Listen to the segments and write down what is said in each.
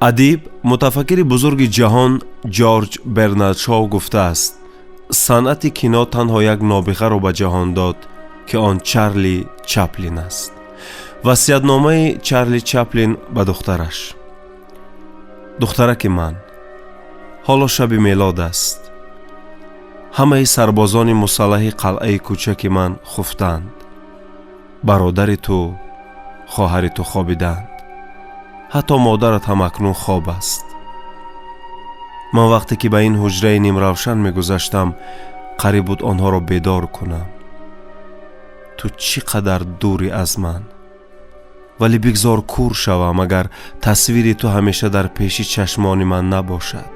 ادیب متفکر بزرگ جهان جورج برنارد شاو گفته است صنعت کینو تنها یک نابغه را به جهان داد که آن چارلی چپلین است. وصیت‌نامه چارلی چپلین به دخترش: دخترک من، حالا شب میلاد است. همه سربازان مسلح قلعه کوچک من خفتند. برادر تو، خواهر تو خوابیدند. حتی مادرت هم اکنون خواب است. من وقتی که به این حجره نیم روشن می گذشتم قریب بود آنها را بیدار کنم. تو چقدر دوری از من، ولی بگذار کور شوم اگر تصویری تو همیشه در پیش چشمان من نباشد.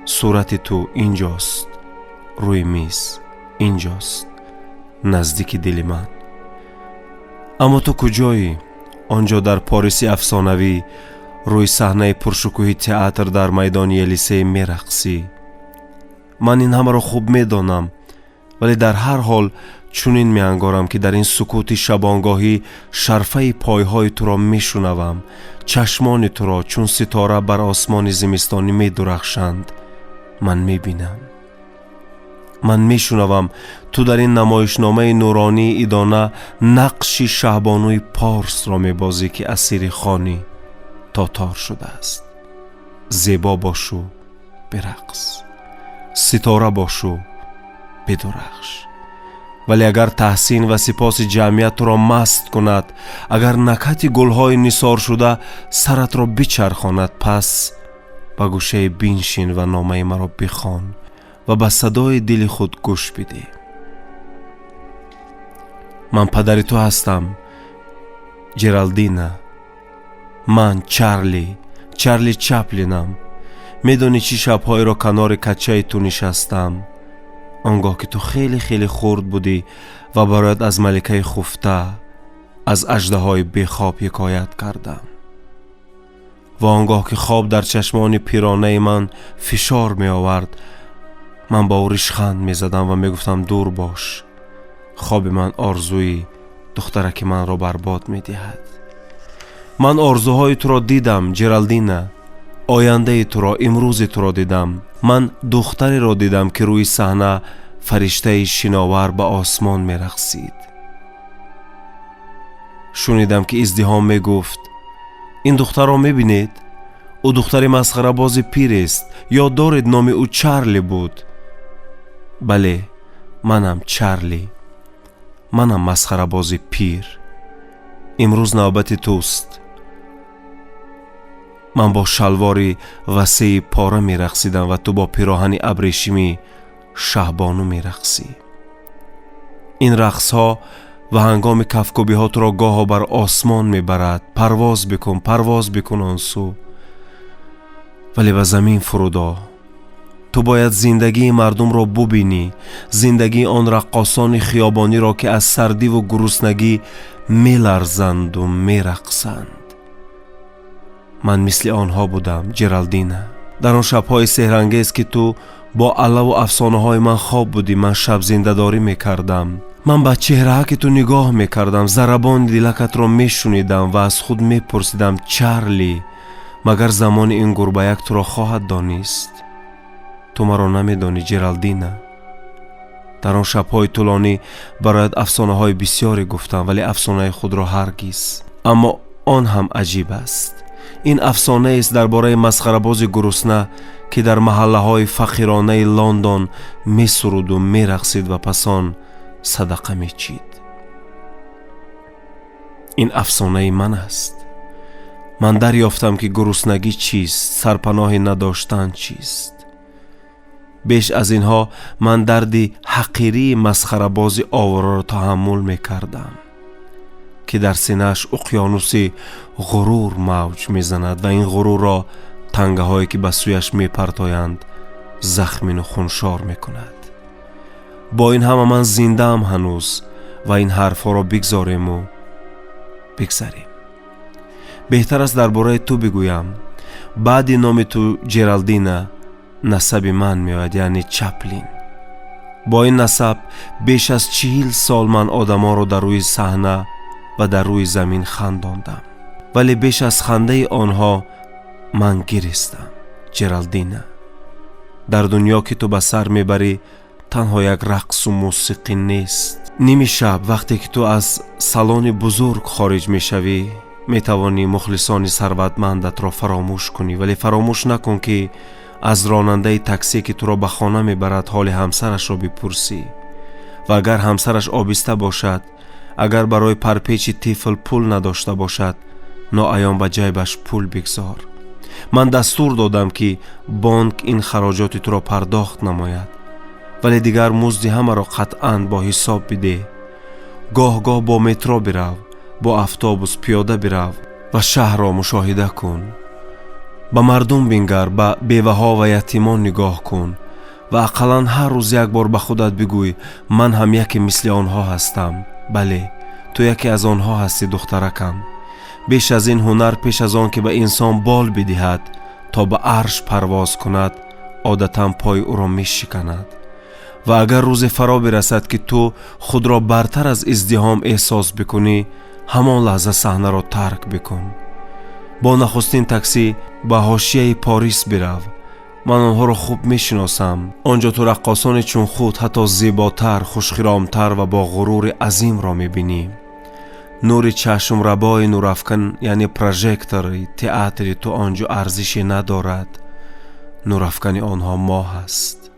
صورت تو اینجاست، روی میز اینجاست، نزدیک دل من. اما تو کجایی؟ آنجا در پاریس افسانوی روی صحنه پرشکوه تئاتر در میدان الیسه میرقصی. من این همه را خوب میدانم، ولی در هر حال چنین میانگارم که در این سکوت شبانگاهی شرفه پایهای تو را میشنوم. چشمان تو را چون ستاره بر آسمان زمستانی میدرخشند. من میبینم، من میشنوم تو در این نمایشنامه نورانی ایدانه نقشی شهبانوی پارس را میبازی که اسیر خانی تاتار شده است. زیبا باشو برقص، ستاره باشو بدرخش. ولی اگر تحسین و سپاس جمعیت تو را مست کند، اگر نکهت گلهای نثار شده سرت را بچرخاند، پس به گوشه بنشین و نامه مرا بخوان و به صدای دل خود گوش بده. من پدر تو هستم، جرالدینا. من چارلی چپلینم. میدونی چی شبهای را کنار کچه تو نشستم، آنگاه که تو خیلی خیلی خرد بودی و برایت از ملکه خفته، از اژدهای بیخواب حکایت کردم. و آنگاه که خواب در چشمان پیرانه من فشار می آورد، من با او ریشخند می زدم و می گفتم دور باش. خواب من آرزوی دخترک من را برباد می دهد. من آرزوهای تو را دیدم جرالدینا. آینده تو را، امروز تو را دیدم. من دختری را دیدم که روی صحنه فرشته شناور به آسمان می رقصید. شنیدم که ازدحام می گفت این دختر را می بینید؟ او دختر مسخره باز پیر است. یا دارید نام او چارلی بود؟ بله، منم چارلی. منم مسخره باز پیر. امروز نوبت توست. من با شلواری وسیع پاره می رقصیدم و تو با پیراهن ابریشمی شهبانو می رقصی. این رقص ها و هنگام کفکوبی ها تو را گاه بر آسمان می برد. پرواز بکن آن سو. ولی به زمین فرودا. تو باید زندگی مردم را ببینی، زندگی آن رقاصان خیابانی را که از سردی و گرسنگی می لرزند و می رقصند. من مثل آنها بودم جرالدینا. در آن شبهای سحرانگیز که تو با علا و افسانه های من خواب بودی، من شب زنده داری می کردم. من به چهره که تو نگاه می کردم، ضربان دلکت را می شنیدم و از خود می پرسیدم چارلی، مگر زمان این گربه یک تو را خواهد دانست؟ تو مرا نمی دانی جرالدینا. در آن شبهای طولانی برایت افسانه های بسیاری گفتم، ولی افسانه خود را هرگز. اما آن هم عجیب است. این افسانه است درباره مسخره‌باز گرسنه که در محله های فقیرانه لندن می سرود و می رقصید و پسان صدقه می چید. این افسانه من است. من دریافتم که گرسنگی چیست، سرپناه نداشتن چیست. بیش از اینها من دردی حقیری مسخره‌باز آواره را تحمل می کردم که در سینه‌اش اقیانوسی غرور موج می زند و این غرور را تنگه هایی که به سویش می پرتایند زخمین و خونشار می کند. با این همه من زنده ام هنوز و این حرفا را بگذاریم و بگذاریم. بهتر است درباره تو بگویم. بعد نام تو جرالدینا نسب من میاد، یعنی چپلین. با این نسب بیش از 40 سال من آدما رو در روی صحنه و در روی زمین خنداندم، ولی بیش از خنده آنها من گریستم. جرالدینا. در دنیا که تو به سر میبری تنها یک رقص و موسیقی نیست. نیمی شب وقتی که تو از سالن بزرگ خارج میشوی میتوانی مخلصان ثروتمندت را فراموش کنی، ولی فراموش نکن که از راننده تاکسی که تو را به خانه میبرد حال همسرش را بپرسی و اگر همسرش آبسته باشد، اگر برای پرپیچ طفل پول نداشته باشد، ناعیان به جیبش پول بگذار. من دستور دادم که بانک این خراجات تو را پرداخت نماید، ولی دیگر مزد همه را قطعاً با حساب بده. گاه گاه با مترو برو، با اتوبوس پیاده برو و شهر را مشاهده کن. به مردم بنگر، به بیوه ها و یتیمان نگاه کن و اقلاً هر روز یک بار به خودت بگوی من هم یکی مثل آنها هستم. بله، تو یکی از آنها هستی دخترکم. بیش از این هنر پیش از آن که به انسان بال بدهد تا به عرش پرواز کند عادتاً پای او را می شکند. و اگر روز فرا برسد که تو خود را برتر از ازدحام احساس بکنی، همان لحظه صحنه را ترک بکن. با نخستین تاکسی به حاشیه پاریس برو. من آنها را خوب می شناسم. آنجا تو رقاصان چون خود حتی زیباتر، خوشخرامتر و با غرور عظیم را می بینی. نور چشم ربای نورافکن یعنی پروژکتور تئاتر تو آنجا ارزشی ندارد. نورافکن آنها ماه است.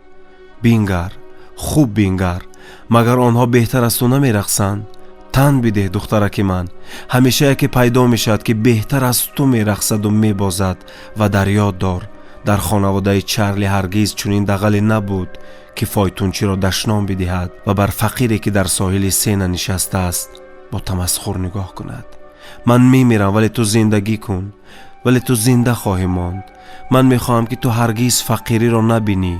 بینگر، خوب بینگر. مگر آنها بهتر از تو نمی رقصند؟ تن بده دخترک من. همیشه یکی پیدا می شد که بهتر از تو می رقصد و می بازد. و در یاد دار در خانواده چارلی هرگز چنین دغلی نبود که فایتونچی را دشنام بدهد و بر فقیری که در ساحل سینه نشسته است با تمسخر نگاه کند. من میمیرم ولی تو زندگی کن، ولی تو زنده خواهی ماند. من میخواهم که تو هرگز فقیری را نبینی.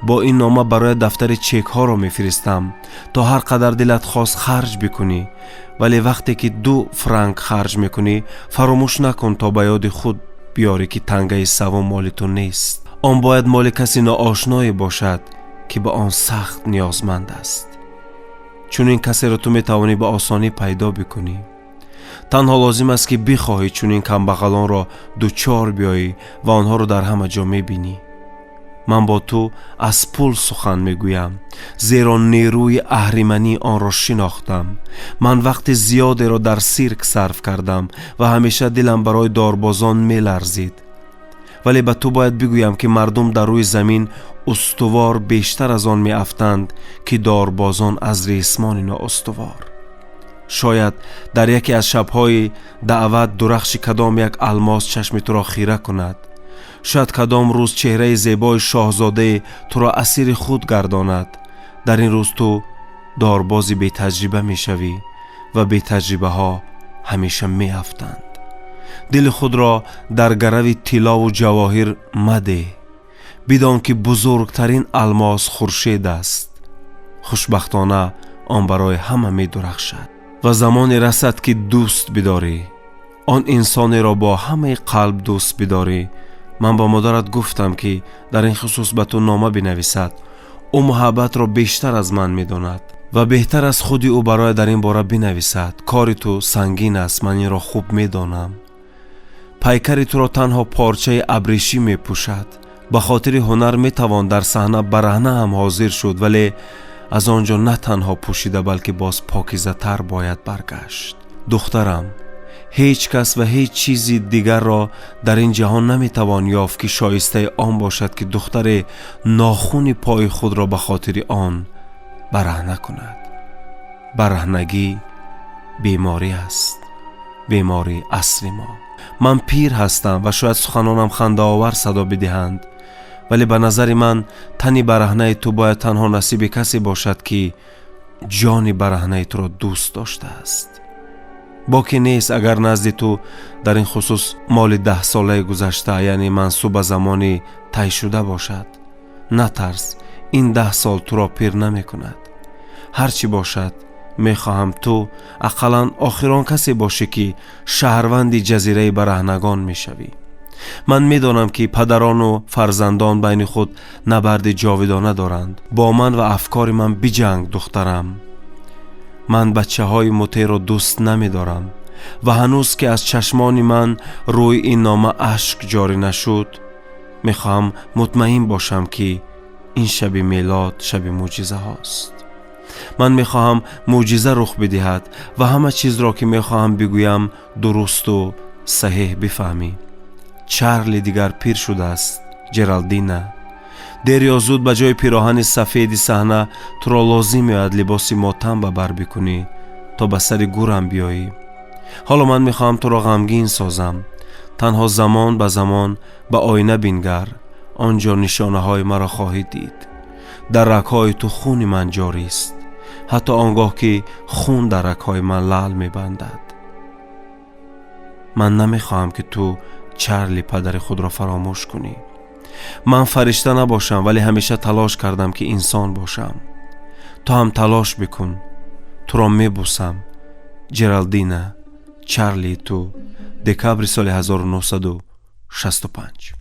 با این نامه برای دفتر چک ها را میفرستم تا هر قدر دلت خواست خرج بکنی، ولی وقتی که 2 فرانک خرج میکنی فراموش نکن تا به یاد خود بیاری که تنگه سوم مال تو نیست. آن باید مال کسی ناآشنایی باشد که به آن سخت نیازمند است. چون این کسی را تو میتوانی به آسانی پیدا بکنی. تنها لازم است که بخواهی چون این کمبغلان را دوچار بیایی و آنها را در همه جا میبینی. من با تو از پول سخن میگویم، زیرا نیروی اهریمنی آن را شناختم. من وقت زیادی را در سیرک صرف کردم و همیشه دلم برای داربازان میلرزید. ولی به تو باید بگویم که مردم در روی زمین استوار بیشتر از آن میافتند که داربازان از ریسمان نااستوار. شاید در یکی از شبهای دعوت درخش کدام یک الماس چشم تو را خیره کند. شاید کدام روز چهره زیبای شاهزاده تو را اسیر خود گرداند. در این روز تو داربازی بی تجربه می شوی و بی تجربه ها همیشه می افتند. دل خود را در گرو طلا و جواهر مده. بدان که بزرگترین الماس خورشید است. خوشبختانه آن برای همه می درخشد و زمانی رسد که دوست بداری، آن انسانی را با همه قلب دوست بداری. من با مادرت گفتم که در این خصوص به تو نامه بنویسد. او محبت را بیشتر از من میداند و بهتر از خودی او برای در این باره بنویسد. کار تو سنگین است، من این را خوب میدانم. پیکر تو را تنها پارچه ابریشمی می پوشد. به خاطر هنر می توان در صحنه برهنه هم حاضر شد، ولی از آنجا نه تنها پوشیده بلکه باز پاکیزه تر باید برگشت. دخترم، هیچ کس و هیچ چیزی دیگر را در این جهان نمی توان یافت که شایسته آن باشد که دختر ناخون پای خود را به خاطر آن برهنه کند. برهنگی بیماری است، بیماری اصلی ما. من پیر هستم و شاید سخنانم خنده آور صدا بدهند، ولی به نظر من تنی برهنه تو باید تنها نصیب کسی باشد که جان برهنه تو را دوست داشته است. باکی نیست اگر نزد تو در این خصوص مال 10 ساله گذشته یعنی منسوب زمانی طی شده باشد. نترس، این 10 سال تو را پیر نمی کند. هرچی باشد میخواهم تو اقلاً آخران کسی باشی که شهروند جزیره برهنگان میشوی. من میدانم که پدران و فرزندان بین خود نبرد جاودانه دارند. با من و افکار من بجنگ دخترم. من بچه های مطیع را دوست نمی دارم. و هنوز که از چشمان من روی این نامه اشک جاری نشد، میخواهم مطمئن باشم که این شب میلاد شب معجزه هاست. من میخواهم معجزه رخ بدهد و همه چیز را که میخواهم بگویم درست و صحیح بفهمی. چارلی دیگر پیر شده است، جرالدینا. دیر یا زود به جای پیراهن سفید صحنه تو را لازم میاد لباس ماتم به بر بکنی تا به سر گورم بیایی. حالا من میخواهم تو را غمگین سازم. تنها زمان به زمان به آینه بنگر، آنجا نشانه های مرا خواهی دید. در رگ‌های تو خون من جاری است، حتی آنگاه که خون در رگ‌های من لعل میبندد. من نمیخواهم که تو چارلی پدر خود را فراموش کنی. من فرشته نباشم ولی همیشه تلاش کردم که انسان باشم. تو هم تلاش بکن. تو را میبوسم. جرالدینا. چارلی تو. دکابر سال 1965.